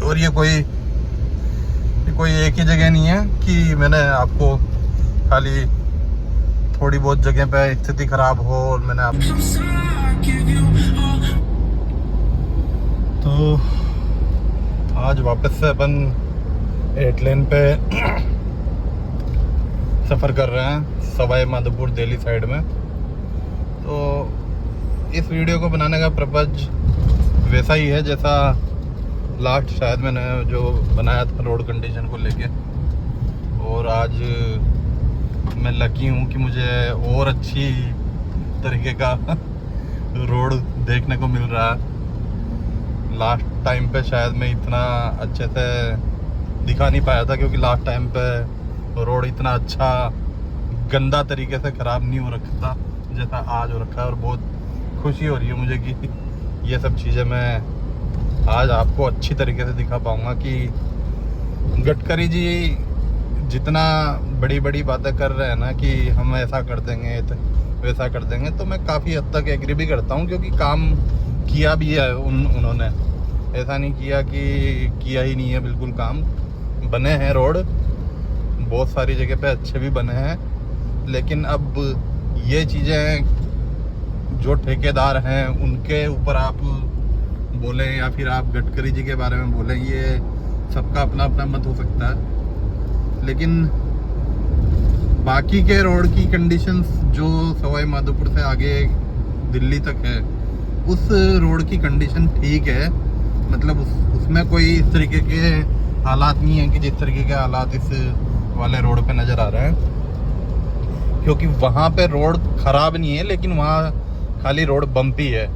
और ये कोई एक ही जगह नहीं है कि मैंने आपको खाली थोड़ी बहुत जगह पे स्थिति खराब हो और मैंने आप तो आज वापस से अपन एयरप्लेन पे सफ़र कर रहे हैं सवाई माधोपुर दिल्ली साइड में। तो इस वीडियो को बनाने का पर्पज वैसा ही है जैसा लास्ट शायद मैंने जो बनाया था रोड कंडीशन को लेके। और आज मैं लकी हूँ कि मुझे और अच्छी तरीके का रोड देखने को मिल रहा है। लास्ट टाइम पे शायद मैं इतना अच्छे से दिखा नहीं पाया था क्योंकि लास्ट टाइम पे रोड इतना अच्छा गंदा तरीके से ख़राब नहीं हो रखा था जैसा आज हो रखा है। और बहुत खुशी हो रही है मुझे कि ये सब चीज़ें मैं आज आपको अच्छी तरीके से दिखा पाऊँगा कि गडकरी जी जितना बड़ी बड़ी बातें कर रहे हैं ना कि हम ऐसा कर देंगे तो वैसा कर देंगे, तो मैं काफ़ी हद तक एग्री भी करता हूँ क्योंकि काम किया भी है उन्होंने। ऐसा नहीं किया कि किया ही नहीं है, बिल्कुल काम बने हैं। रोड बहुत सारी जगह पे अच्छे भी बने हैं, लेकिन अब ये चीज़ें जो ठेकेदार हैं उनके ऊपर आप बोलें या फिर आप गडकरी जी के बारे में बोलें, ये सबका अपना अपना मत हो सकता है। लेकिन बाकी के रोड की कंडीशंस जो सवाई माधोपुर से आगे दिल्ली तक है उस रोड की कंडीशन ठीक है। मतलब उसमें कोई इस तरीके के हालात नहीं है कि जिस तरीके के हालात इस वाले रोड पे नज़र आ रहे हैं, क्योंकि वहाँ पे रोड ख़राब नहीं है लेकिन वहाँ खाली रोड बम्पी है।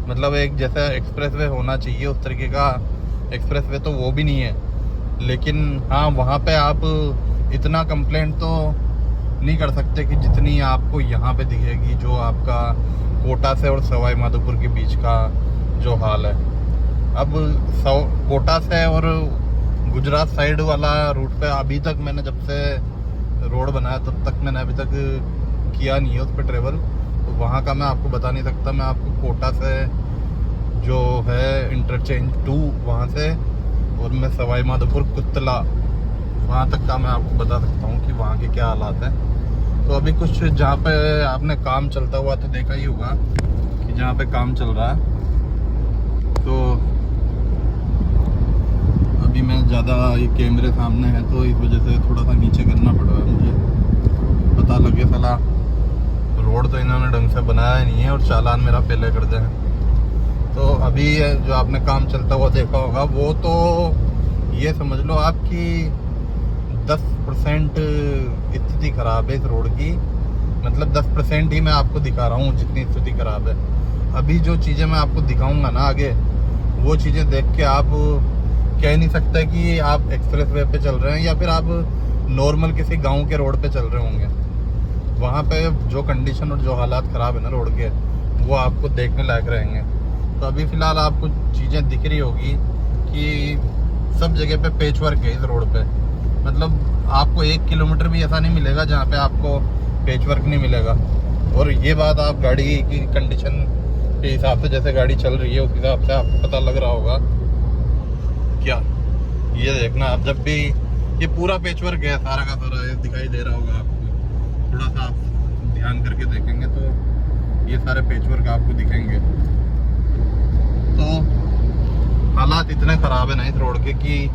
मतलब एक जैसा एक्सप्रेसवे होना चाहिए उस तरीके का एक्सप्रेसवे तो वो भी नहीं है। लेकिन हाँ, वहाँ पे आप इतना कंप्लेंट तो नहीं कर सकते कि जितनी आपको यहाँ पे दिखेगी जो आपका कोटा से और सवाई माधोपुर के बीच का जो हाल है। अब कोटा से और गुजरात साइड वाला रूट पे अभी तक मैंने जब से रोड बनाया तब तक मैंने अभी तक किया नहीं है उस पर ट्रेवल, तो वहाँ का मैं आपको बता नहीं सकता। मैं आपको कोटा से जो है इंटरचेंज 2 वहाँ से और मैं सवाई माधोपुर कुतला वहाँ तक का मैं आपको बता सकता हूँ कि वहाँ के क्या हालात हैं। तो अभी कुछ जहाँ पे आपने काम चलता हुआ तो देखा ही होगा कि जहाँ पे काम चल रहा है, तो अभी मैं ज़्यादा ये कैमरे सामने है तो इस वजह से थोड़ा सा नीचे करना पड़ रहा है मुझे। पता लगे साला रोड तो इन्होंने ढंग से बनाया नहीं है और चालान मेरा पहले कर दे। तो अभी जो आपने काम चलता हुआ देखा होगा वो तो ये समझ लो आपकी 10% स्थिति ख़राब है इस रोड की। मतलब 10% ही मैं आपको दिखा रहा हूँ जितनी स्थिति ख़राब है। अभी जो चीज़ें मैं आपको दिखाऊंगा ना आगे, वो चीज़ें देख के आप कह नहीं सकते कि आप एक्सप्रेस वे पे चल रहे हैं या फिर आप नॉर्मल किसी गांव के रोड पे चल रहे होंगे। वहाँ पे जो कंडीशन और जो हालात ख़राब है ना रोड के, वो आपको देखने लायक रहेंगे। तो अभी फ़िलहाल आपको चीज़ें दिख रही होगी कि सब जगह पे पैच वर्क है इस रोड पे। मतलब आपको 1 किलोमीटर भी ऐसा नहीं मिलेगा जहाँ पे आपको पैच वर्क नहीं मिलेगा। और ये बात आप गाड़ी की कंडीशन के हिसाब से, जैसे गाड़ी चल रही है उस हिसाब से आपको पता लग रहा होगा। क्या ये देखना आप, जब भी ये पूरा पैच वर्क है सारा का सारा, ये दिखाई दे रहा होगा आपको। थोड़ा सा आप ध्यान करके देखेंगे तो ये सारे पैच वर्क आपको दिखेंगे। तो हालात इतने ख़राब है ना इस रोड के कि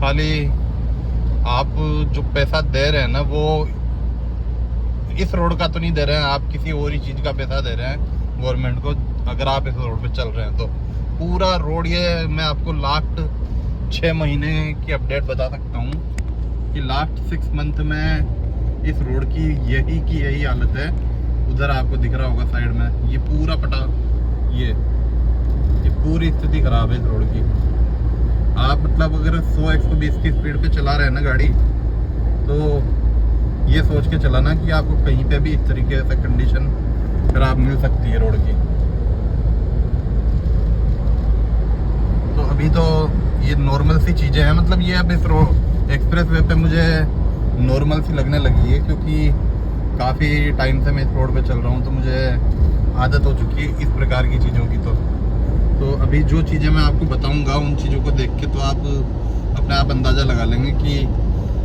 खाली आप जो पैसा दे रहे हैं ना वो इस रोड का तो नहीं दे रहे हैं, आप किसी और ही चीज़ का पैसा दे रहे हैं गवर्नमेंट को अगर आप इस रोड पे चल रहे हैं तो। पूरा रोड ये मैं आपको लास्ट 6 महीने की अपडेट बता सकता हूँ कि लास्ट 6 मंथ में इस रोड की यही हालत है। उधर आपको दिख रहा होगा साइड में ये पूरा पटा, ये पूरी स्थिति ख़राब है इस रोड की। आप मतलब अगर 100-120 की स्पीड पे चला रहे हैं ना गाड़ी, तो ये सोच के चलाना कि आपको कहीं पे भी इस तरीके से कंडीशन खराब मिल सकती है रोड की। तो अभी तो ये नॉर्मल सी चीज़ें हैं। मतलब ये अब इस एक्सप्रेस वे पे मुझे नॉर्मल सी लगने लगी है क्योंकि काफ़ी टाइम से मैं इस रोड पे चल रहा हूँ, तो मुझे आदत हो चुकी है इस प्रकार की चीज़ों की। तो तो अभी जो चीज़ें मैं आपको बताऊंगा उन चीज़ों को देख के तो आप अपने आप अंदाज़ा लगा लेंगे कि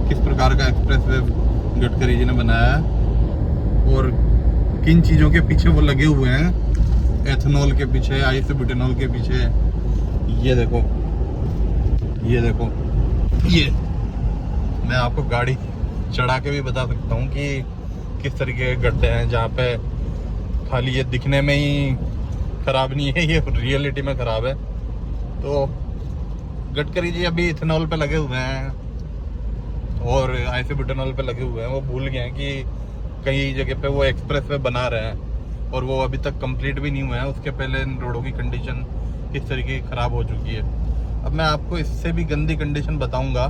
किस प्रकार का एक्सप्रेस वे गडकरी जी ने बनाया है और किन चीज़ों के पीछे वो लगे हुए हैं। एथेनॉल के पीछे, आइसोब्यूटेनॉल के पीछे। ये देखो, ये देखो, ये मैं आपको गाड़ी चढ़ा के भी बता सकता हूँ कि किस तरीके के गड्ढे हैं जहाँ पे खाली ये दिखने में ही खराब नहीं है, ये रियलिटी में खराब है। तो गडकरी जी अभी इथेनॉल पे लगे हुए हैं और आइसोब्यूटेनॉल पे लगे हुए हैं। वो भूल गए हैं कि कई जगह पे वो एक्सप्रेस वे बना रहे हैं और वो अभी तक कंप्लीट भी नहीं हुए हैं। उसके पहले इन रोडों की कंडीशन किस तरीके की ख़राब हो चुकी है। अब मैं आपको इससे भी गंदी कंडीशन बताऊंगा।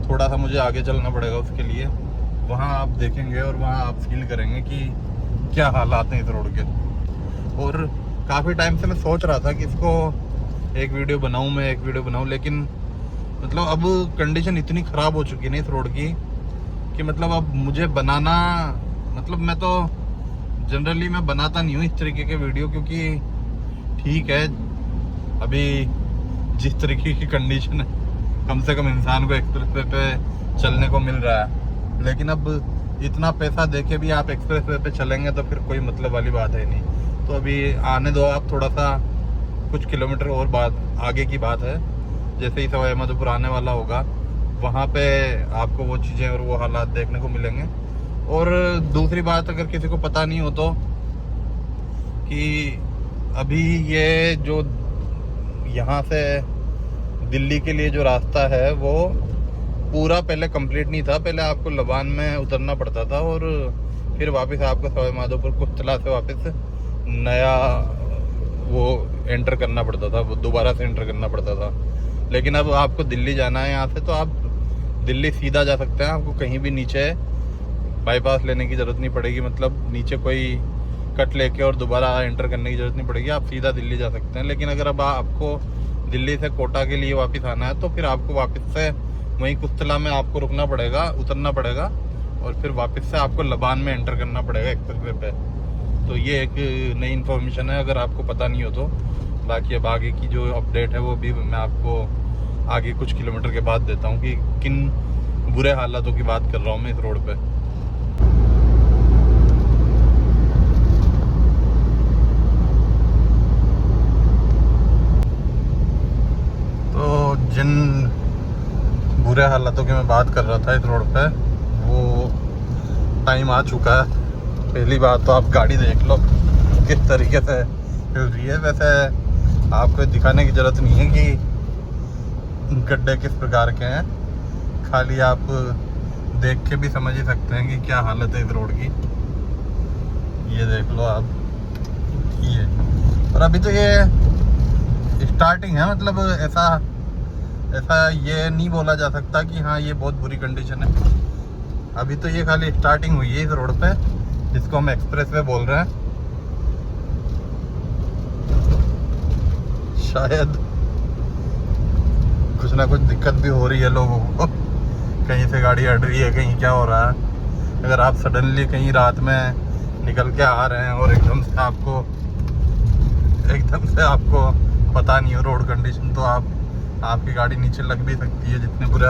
थोड़ा सा मुझे आगे चलना पड़ेगा उसके लिए। वहाँ आप देखेंगे और वहाँ आप फील करेंगे कि क्या हालात हैं इस रोड के। और काफ़ी टाइम से मैं सोच रहा था कि इसको एक वीडियो बनाऊं, मैं एक वीडियो बनाऊं, लेकिन मतलब अब कंडीशन इतनी ख़राब हो चुकी है ना इस रोड की कि मतलब अब मुझे बनाना, मतलब मैं तो जनरली मैं बनाता नहीं हूँ इस तरीके के वीडियो, क्योंकि ठीक है अभी जिस तरीके की कंडीशन है कम से कम इंसान को एक्सप्रेस वे पे चलने को मिल रहा है, लेकिन अब इतना पैसा देके भी आप एक्सप्रेस वे पे चलेंगे तो फिर कोई मतलब वाली बात है नहीं। तो अभी आने दो आप, थोड़ा सा कुछ किलोमीटर और बाद आगे की बात है। जैसे ही सवाई माधोपुर आने वाला होगा वहाँ पे आपको वो चीज़ें और वो हालात देखने को मिलेंगे। और दूसरी बात, अगर किसी को पता नहीं हो तो, कि अभी ये जो यहाँ से दिल्ली के लिए जो रास्ता है वो पूरा पहले कंप्लीट नहीं था। पहले आपको लबान में उतरना पड़ता था और फिर वापस आपको सवाई माधोपुर कुस्तला से वापस नया वो एंटर करना पड़ता था, वो दोबारा से एंटर करना पड़ता था। लेकिन अब आपको दिल्ली जाना है यहाँ से तो आप दिल्ली सीधा जा सकते हैं। आपको कहीं भी नीचे बाईपास लेने की ज़रूरत नहीं पड़ेगी, मतलब नीचे कोई कट लेके और दोबारा एंटर करने की ज़रूरत नहीं पड़ेगी, आप सीधा दिल्ली जा सकते हैं। लेकिन अगर अब आपको दिल्ली से कोटा के लिए वापस आना है तो फिर आपको वापस से वहीं कुस्तला में आपको रुकना पड़ेगा, उतरना पड़ेगा और फिर वापस से आपको लबान में एंटर करना पड़ेगा एक्सप्रेस वे पे। तो ये एक नई इन्फॉर्मेशन है अगर आपको पता नहीं हो तो। बाकी अब आगे की जो अपडेट है वो भी मैं आपको आगे कुछ किलोमीटर के बाद देता हूँ कि किन बुरे हालातों की बात कर रहा हूँ मैं इस रोड पे। तो जिन बुरे हालातों की मैं बात कर रहा था इस रोड पे, वो टाइम आ चुका है। पहली बात तो आप गाड़ी देख लो किस तरीके से हिल रही है। वैसे आपको दिखाने की ज़रूरत नहीं है कि गड्ढे किस प्रकार के हैं, खाली आप देख के भी समझ ही सकते हैं कि क्या हालत है इस रोड की। ये देख लो आप, ये और अभी तो ये स्टार्टिंग है, मतलब ऐसा ये नहीं बोला जा सकता कि हाँ ये बहुत बुरी कंडीशन है। अभी तो ये खाली स्टार्टिंग हुई है इस रोड पे जिसको हम एक्सप्रेस वे बोल रहे हैं। शायद कुछ ना कुछ दिक्कत भी हो रही है लोगों को, कहीं से गाड़ी हट रही है, कहीं क्या हो रहा है। अगर आप सडनली कहीं रात में निकल के आ रहे हैं और एकदम से आपको पता नहीं हो रोड कंडीशन, तो आपकी गाड़ी नीचे लग भी सकती है, जितने बुरे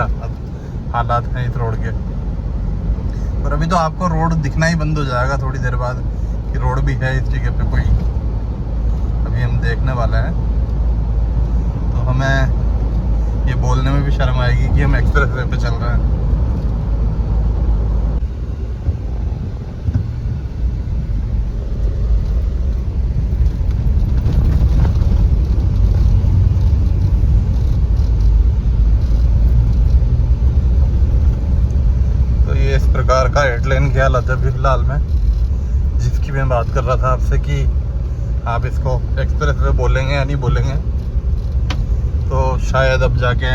हालात हैं इस रोड के। पर अभी तो आपको रोड दिखना ही बंद हो जाएगा थोड़ी देर बाद कि रोड भी है इस जगह पे कोई। अभी हम देखने वाले हैं तो हमें ये बोलने में भी शर्म आएगी कि हम एक्सप्रेस वे पे चल रहे हैं। इस प्रकार का हेडलाइन की हालत है फिलहाल में, जिसकी मैं बात कर रहा था आपसे कि आप इसको एक्सप्रेस वे बोलेंगे या नहीं बोलेंगे। तो शायद अब जाके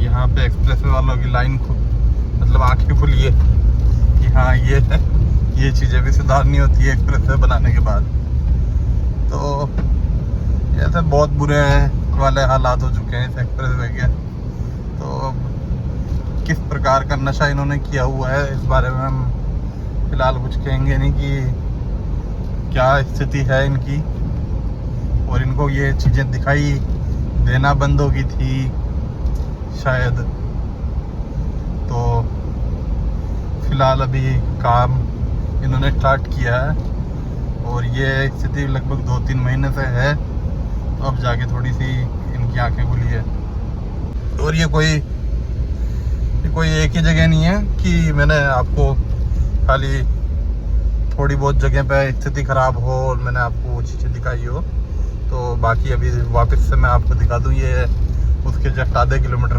यहाँ पे एक्सप्रेस वे वालों की लाइन मतलब आंखें खुली है कि हाँ ये चीज़ें भी सुधारनी होती है एक्सप्रेस वे बनाने के बाद। तो ऐसे बहुत बुरे वाले हालात हो चुके हैं इस एक्सप्रेस वे के। तो किस प्रकार का नशा इन्होंने किया हुआ है इस बारे में हम फिलहाल कुछ कहेंगे नहीं कि क्या स्थिति है इनकी और इनको ये चीज़ें दिखाई देना बंद हो गई थी शायद। तो फिलहाल अभी काम इन्होंने स्टार्ट किया है और ये स्थिति लगभग 2-3 महीने से है। तो अब जाके थोड़ी सी इनकी आंखें खुली है। और ये कोई एक ही जगह नहीं है कि मैंने आपको खाली थोड़ी बहुत जगह पे स्थिति ख़राब हो और मैंने आपको वो चीज़ें दिखाई हो। तो बाकी अभी वापस से मैं आपको दिखा दूँ, ये उसके जस्ट आधे किलोमीटर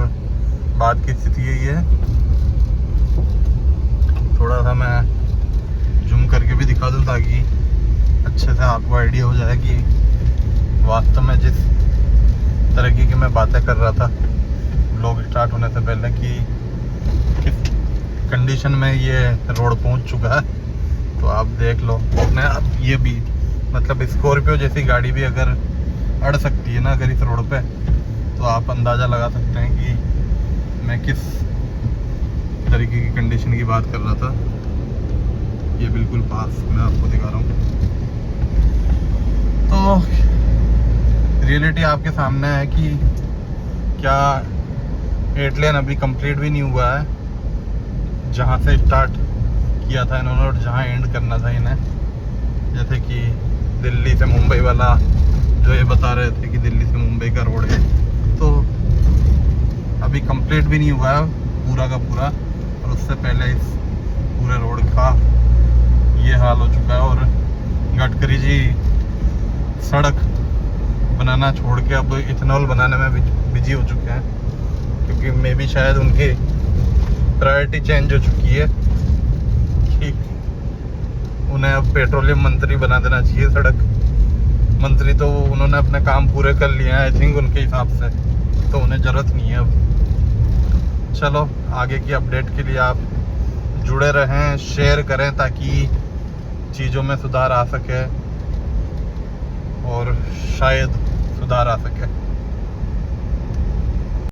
बाद की स्थिति यही है। थोड़ा सा मैं जूम करके भी दिखा दूँ ताकि अच्छे से आपको आइडिया हो जाए कि वास्तव में जिस तरीके की मैं बातें कर रहा था व्लॉग स्टार्ट होने से पहले कि किस कंडीशन में ये रोड पहुंच चुका है। तो आप देख लो अपने आप, ये भी मतलब स्कॉर्पियो जैसी गाड़ी भी अगर अड़ सकती है ना अगर इस रोड पे, तो आप अंदाज़ा लगा सकते हैं कि मैं किस तरीके की कंडीशन की बात कर रहा था। ये बिल्कुल पास मैं आपको दिखा रहा हूँ। तो रियलिटी आपके सामने है कि क्या 8 लेन अभी कंप्लीट भी नहीं हुआ है जहाँ से स्टार्ट किया था इन्होंने और जहाँ एंड करना था इन्हें। जैसे कि दिल्ली से मुंबई वाला जो ये बता रहे थे कि दिल्ली से मुंबई का रोड है, तो अभी कंप्लीट भी नहीं हुआ है पूरा का पूरा। और उससे पहले इस पूरे रोड का ये हाल हो चुका है। और गडकरी जी सड़क बनाना छोड़ के अब इथेनॉल बनाने में बिजी हो चुके हैं, क्योंकि मे भी शायद उनकी प्रायोरिटी चेंज हो चुकी है कि उन्हें अब पेट्रोलियम मंत्री बना देना चाहिए। सड़क मंत्री तो उन्होंने अपने काम पूरे कर लिए हैं आई थिंक उनके हिसाब से, तो उन्हें ज़रूरत नहीं है अब। चलो आगे की अपडेट के लिए आप जुड़े रहें, शेयर करें ताकि चीज़ों में सुधार आ सके और शायद सुधार आ सके।